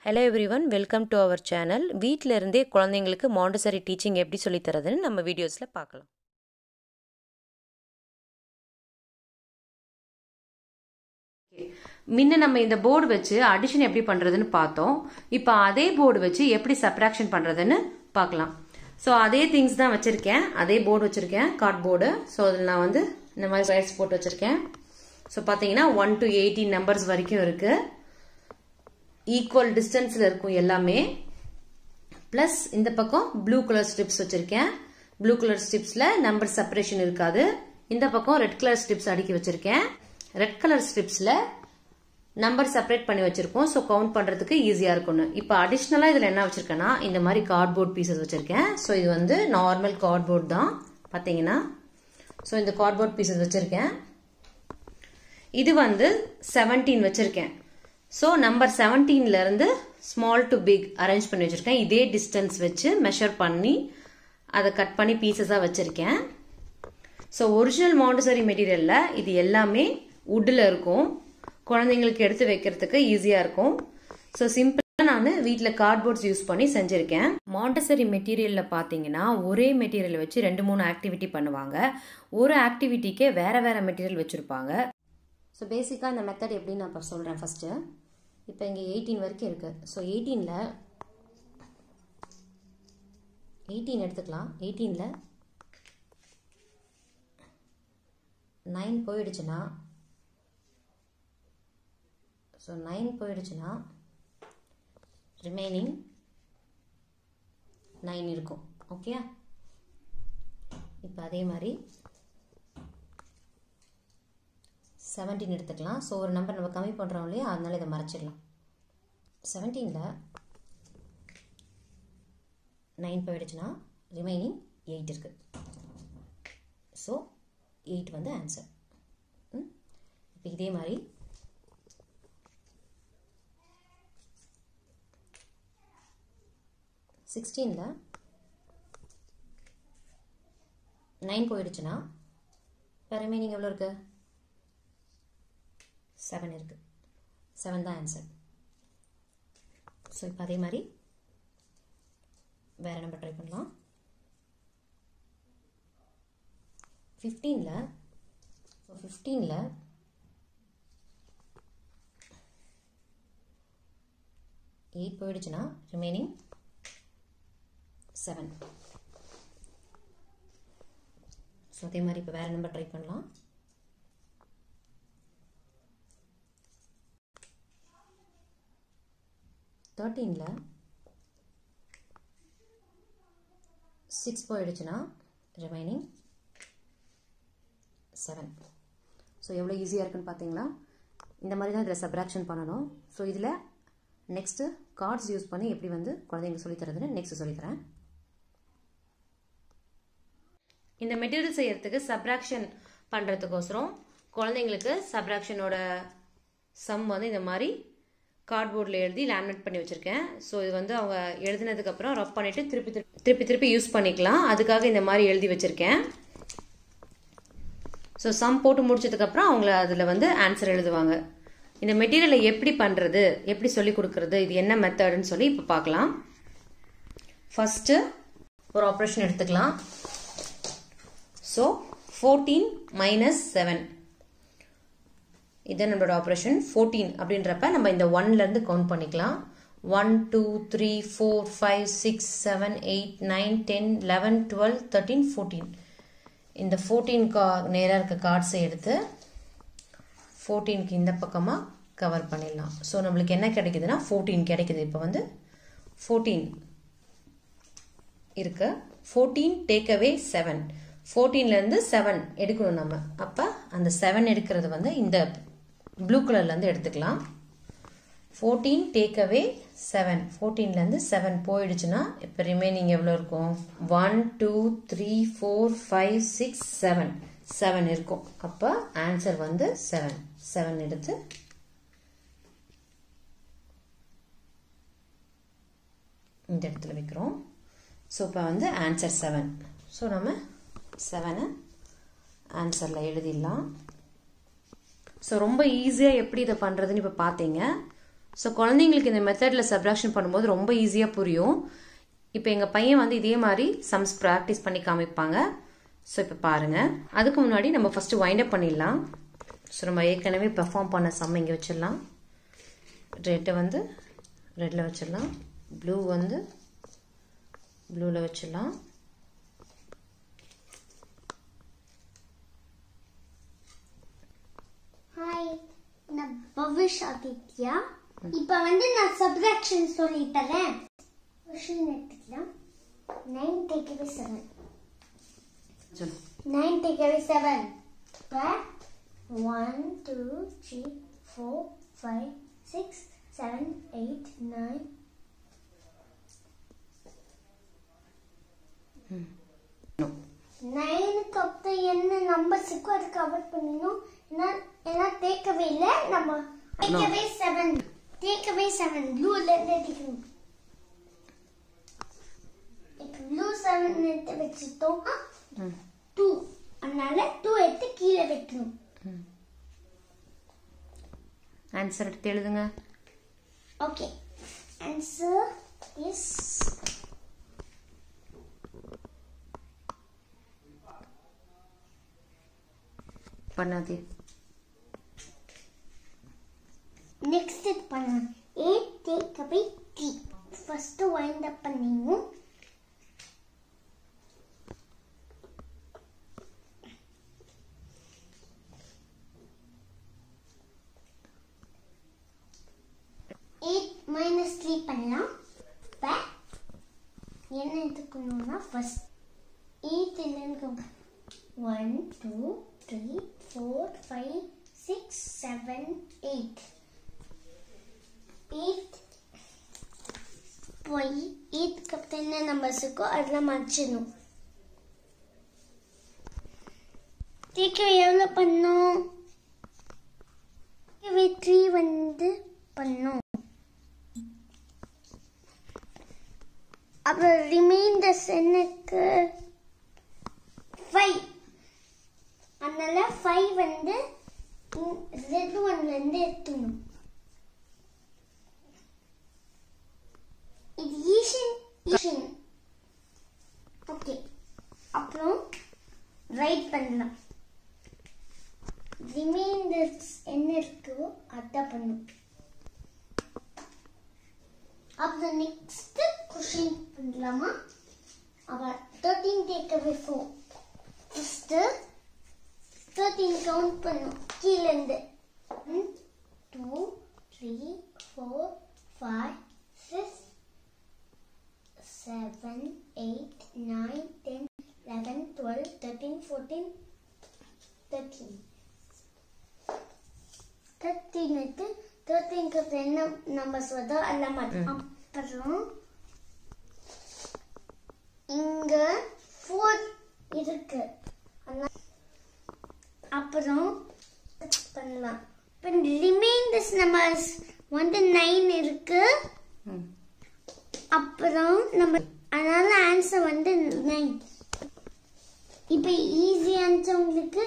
Hello everyone, welcome to our channel. வீட்ல இருந்தே குழந்தைகளுக்கு Montessori teaching எப்படி சொல்லி தரதுன்னு நம்ம வீடியோஸ்ல பார்க்கலாம். முன்ன நம்ம இந்த போர்டு வச்சு அடிஷன் எப்படி பண்றதுன்னு பார்த்தோம். இப்போ அதே போர்டு வச்சு எப்படி சப்ட்ராக்ஷன் பண்றதுன்னு பார்க்கலாம். சோ அதே திங்ஸ் தான் வச்சிருக்கேன். அதே போர்டு வச்சிருக்கேன், கார்ட் போர்டு. சோ அதுல நான் வந்து இந்த மாதிரி ஸ்லைட்ஸ் போட்டு வச்சிருக்கேன். சோ பாத்தீங்கன்னா 1 to 18 நம்பர்ஸ் வரைக்கும் இருக்கு. ஈக்குவல் டிஸ்டன்ஸ்ல இருக்கும் எல்லாமே. பிளஸ் இந்த பக்கம் ப்ளூ கலர் ஸ்ட்ரிப்ஸ் வச்சிருக்கேன். ப்ளூ கலர் ஸ்ட்ரிப்ஸ்ல நம்பர் செப்பரேஷன் இருக்காது. இந்த பக்கம் ரெட் கலர் ஸ்ட்ரிப்ஸ் அடுக்கி வச்சிருக்கேன். ரெட் கலர் ஸ்ட்ரிப்ஸ்ல நம்பர் செப்பரேட் பண்ணி வச்சிருக்கோம். சோ கவுண்ட் பண்றதுக்கு ஈஸியா இருக்கும்னு. இப்போ அடிஷனலா இதுல என்ன வச்சிருக்கேன்னா இந்த மாதிரி கார்ட்போர்ட் பீசஸ் வச்சிருக்கேன். சோ இது வந்து நார்மல் கார்ட்போர்ட் தான் பாத்தீங்கன்னா. சோ இந்த கார்ட்போர்ட் பீசஸ் வச்சிருக்கேன். இது வந்து 17 வச்சிருக்கேன். சோ நம்பர் 17ல இருந்து ஸ்மால் டு பிக் அரேஞ்ச் பண்ணி வச்சிருக்கேன். இதே டிஸ்டன்ஸ் வச்சு மெஷர் பண்ணி அதை கட் பண்ணி பீசஸா வச்சிருக்கேன். சோ ஒரிஜினல் மாண்டசரி மெட்டீரியல்ல இது எல்லாமே வுட்ல இருக்கும். குழந்தைங்களுக்கு எடுத்து வைக்கிறதுக்கு ஈஸியா இருக்கும். சோ சிம்பிளா நான் வீட்ல கார்ட்போர்ட்ஸ் யூஸ் பண்ணி செஞ்சிருக்கேன். மாண்டசரி மெட்டீரியல்ல பாத்தீங்கன்னா ஒரே மெட்டீரியல் வச்சு 2-3 ஆக்டிவிட்டி பண்ணுவாங்க. ஒரு ஆக்டிவிட்டிக்கே வேற வேற மெட்டீரியல் வச்சிருப்பாங்க. ஸோ பேசிக்காக இந்த மெத்தட் எப்படின்னு நான் இப்போ சொல்கிறேன் ஃபஸ்ட்டு. இப்போ இங்கே 18 வரைக்கும் இருக்குது. ஸோ 18 எடுத்துக்கலாம். 18ல் 9 போயிடுச்சுன்னா, ஸோ 9 போயிடுச்சுன்னா ரிமைனிங் 9 இருக்கும். ஓகே, இப்போ அதே மாதிரி 17 எடுத்துக்கலாம். ஸோ ஒரு நம்பர் நம்ம கம்மி பண்ணுறோம் இல்லையா, அதனால இதை மறைச்சிடலாம். 17ல் 9 போயிடுச்சுன்னா ரிமைனிங் 8 இருக்கு. ஸோ 8 வந்து ஆன்சர். இப்போ இதே மாதிரி 16ல் 9 போயிடுச்சுன்னா இப்போ ரிமைனிங் எவ்வளோ இருக்கு? 7 இருக்கு. 7 தான் ஆன்சர். ஸோ இப்போ அதே மாதிரி வேற நம்பர் ட்ரை பண்ணலாம். 15ல் 8 போயிடுச்சுன்னா ரிமைனிங் 7. ஸோ அதே மாதிரி இப்போ வேற நம்பர் ட்ரை பண்ணலாம். 13ல் 6 போயிடுச்சுன்னா ரிமைனிங் 7. ஸோ எவ்வளோ ஈஸியாக இருக்குன்னு பார்த்தீங்களா? இந்த மாதிரி தான் இதில் சப்ராக்ஷன் பண்ணணும். ஸோ இதில் நெக்ஸ்ட்டு கார்ட்ஸ் யூஸ் பண்ணி எப்படி வந்து குழந்தைங்களுக்கு சொல்லித்தரதுன்னு நெக்ஸ்ட் சொல்லித்தரேன். இந்த மெட்டீரியல் செய்யறதுக்கு சப்ராக்ஷன் பண்ணுறதுக்கோசரம் குழந்தைங்களுக்கு சப்ராக்ஷனோட சம் வந்து இந்த மாதிரி கார்ட்போர்டில் எழுதி லேமினேட் பண்ணி வச்சுருக்கேன். ஸோ இது வந்து அவங்க எழுதினதுக்கப்புறம் ரப் பண்ணிவிட்டு திருப்பி யூஸ் பண்ணிக்கலாம். அதுக்காக இந்த மாதிரி எழுதி வச்சுருக்கேன். ஸோ சம் போட்டு முடிச்சதுக்கப்புறம் அவங்கள அதில் வந்து ஆன்சர் எழுதுவாங்க. இந்த மெட்டீரியலை எப்படி பண்ணுறது, எப்படி சொல்லி கொடுக்குறது, இது என்ன மெத்தடுன்னு சொல்லி இப்போ பார்க்கலாம். ஃபஸ்ட்டு ஒரு ஆப்ரேஷன் எடுத்துக்கலாம். ஸோ 14 - 7 இதான் நம்மளோட ஆப்ரேஷன். 14 அப்படின்றப்ப நம்ம இந்த 1ல இருந்து கவுண்ட் பண்ணிக்கலாம். 1 2 3 4 5 6 7 8 9 10 11 12 13 14. இந்த 14 நேராக இருக்க கார்ட்ஸை எடுத்து 14க்கு இந்த பக்கமாக கவர் பண்ணிடலாம். ஸோ நம்மளுக்கு என்ன கிடைக்குதுன்னா 14 கிடைக்குது. இப்போ வந்து 14 இருக்கு. 14 டேக் அவே 7. 14லேருந்து 7 எடுக்கணும் நம்ம. அப்போ அந்த 7 எடுக்கிறது வந்து இந்த ப்ளூ கலர்லேருந்து எடுத்துக்கலாம். 14 டேக் அவே 7. 14லேருந்து 7 போயிடுச்சுன்னா இப்போ ரிமைனிங் எவ்வளோ இருக்கும்? 1 2 3 4 5 6 7 7 இருக்கும். அப்போ ஆன்சர் வந்து 7 எடுத்து இந்த இடத்துல வைக்கிறோம். ஸோ இப்போ வந்து ஆன்சர் 7. ஸோ நம்ம 7 ஆன்சரில் எழுதிடலாம். ஸோ ரொம்ப ஈஸியாக எப்படி இதை பண்ணுறதுன்னு இப்போ பார்த்தீங்க. ஸோ குழந்தைங்களுக்கு இந்த மெத்தடில் சப்ராக்ஷன் பண்ணும்போது ரொம்ப ஈஸியாக புரியும். இப்போ எங்கள் பையன் வந்து இதே மாதிரி சம்ஸ் ப்ராக்டிஸ் பண்ணி காமிப்பாங்க. ஸோ இப்போ பாருங்கள். அதுக்கு முன்னாடி நம்ம ஃபஸ்ட்டு வைண்ட் அப் பண்ணிடலாம். ஸோ நம்ம ஏற்கனவே பெர்ஃபார்ம் பண்ண சம் இங்கே வச்சிடலாம். ரெட்டை வந்து ரெட்டில் வச்சிடலாம். ப்ளூ வந்து ப்ளூவில் வச்சிடலாம். ஹாய், நான் பவிஷ் ஆதித்யா. இப்போ வந்து நான் சப்ட்ராக்ஷன் சொல்லி தரேன். கொஸ்டின் எடுத்துக்கலாம். 9 take away 7. 9 take away 7. 1 2 3 4 5 6 7 8 9. நைனுக்கு அப்புறம் என்ன நம்பர்ஸுக்கு அது கவர் பண்ணணும். ஏன்னா டேக் அவே இல்லை, நம்ம டேக் அவே 7. டேக் அவே 7 ப்ளூல இருந்து எடுக்கணும். இப்போ ப்ளூ 7 எடுத்து வச்சுட்டோம். 2 அதனால 2 எடுத்து கீழே வைக்கணும். ஆன்சர் எடுத்து எழுதுங்க. ஓகே, ஆன்சர் இஸ் பண்ணாதே. நெக்ஸ்ட் இது பண்ணலாம். 8 take away 3. First wind up பண்ணிடுவோம். -3 பண்ணலாம். என்ன எடுத்துக்கணும்னா ஃபர்ஸ்ட் 8 என்னன்னு 1 2 3 4 5 6 7 8 போய் 8 அப்புறம் என்ன நம்பர்ஸ் இருக்கோ அதெல்லாம் மறைச்சிடணும். டேக்அவே எவ்வளோ பண்ணோம்? 3 வந்து பண்ணோம். அப்புறம் ரிமைண்டர்ஸ் எனக்கு 5. அதனால 5 வந்து Z1ல இருந்து எடுத்துக்கணும். இது ஈஷன். ஓகே, அப்புறம் ரைட் பண்ணலாம். ரிமைண்டர்ஸ் என்ன இருக்கோ அதான் பண்ணும். அப்புறம் நெக்ஸ்ட் கொஸ்டின் பண்ணலாமா? அப்புறம் 13 take away 4. ஃபர்ஸ்ட் 13 கவுண்ட் பண்ணும் கீழே இருந்து. 1 2 3 4 5 6 7 8 9 10 11 12 13 14 13 எடுத்து 13க்கு என்ன நம்பர்ஸ் வருதோ எல்லாம் மாட்டோம். அப்புறம் இங்க 4 இருக்கு. அப்புறம் பண்ணலாம். இப்போ ரிமைண்டர்ஸ் நம்பர்ஸ் வந்து 9 இருக்கு. அப்புறம் நம்ம அதனால ஆன்சர் வந்து 9. இப்போ ஈஸி ஆன்சர் உங்களுக்கு.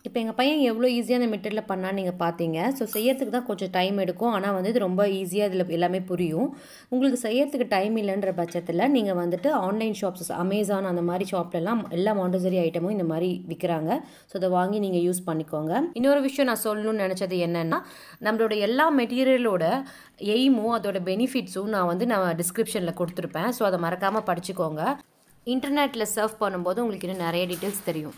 இப்போ எங்கள் பையன் எவ்வளோ ஈஸியாக அந்த மெத்தடில் பண்ணான்னு நீங்கள் பார்த்தீங்க. ஸோ செய்யறதுக்கு தான் கொஞ்சம் டைம் எடுக்கும், ஆனால் வந்து இது ரொம்ப ஈஸியாக இதில் எல்லாமே புரியும். உங்களுக்கு செய்யறதுக்கு டைம் இல்லைன்ற பட்சத்தில் நீங்கள் வந்துட்டு ஆன்லைன் ஷாப்ஸ், அமேசான் அந்த மாதிரி ஷாப்லலாம் எல்லா மாண்டசரி ஐட்டமும் இந்த மாதிரி விற்கிறாங்க. ஸோ அதை வாங்கி நீங்கள் யூஸ் பண்ணிக்கோங்க. இன்னொரு விஷயம் நான் சொல்லணும்னு நினச்சது என்னென்னா, நம்மளோட எல்லா மெட்டீரியலோட எய்மும் அதோட பெனிஃபிட்ஸும் நான் டிஸ்கிரிப்ஷனில் கொடுத்துருப்பேன். ஸோ அதை மறக்காமல் படிச்சுக்கோங்க. இன்டர்நெட்டில் சர்ஃப் பண்ணும்போது உங்களுக்கு இன்னும் நிறைய டீட்டெயில்ஸ் தெரியும்.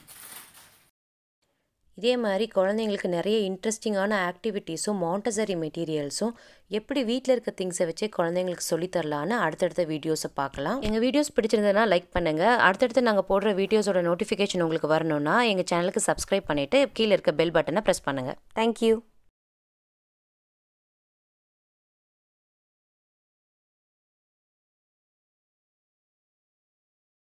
இதே மாதிரி குழந்தைங்களுக்கு நிறைய இன்ட்ரெஸ்டிங்கான ஆக்டிவிட்டீஸும் மாண்டசரி மெட்டீரியல்ஸும் எப்படி வீட்டில் இருக்க திங்ஸை வச்சு குழந்தைங்களுக்கு சொல்லித்தரலான்னு அடுத்தடுத்த வீடியோஸை பார்க்கலாம். எங்கள் வீடியோஸ் பிடிச்சிருந்ததுன்னா லைக் பண்ணுங்கள். அடுத்தடுத்து நாங்கள் போடுற வீடியோஸோட நோட்டிஃபிகேஷன் உங்களுக்கு வரணும்னா எங்கள் சேனலுக்கு சப்ஸ்கிரைப் பண்ணிவிட்டு கீழே இருக்க பெல் பட்டனை ப்ரெஸ் பண்ணுங்கள். தேங்க்யூ.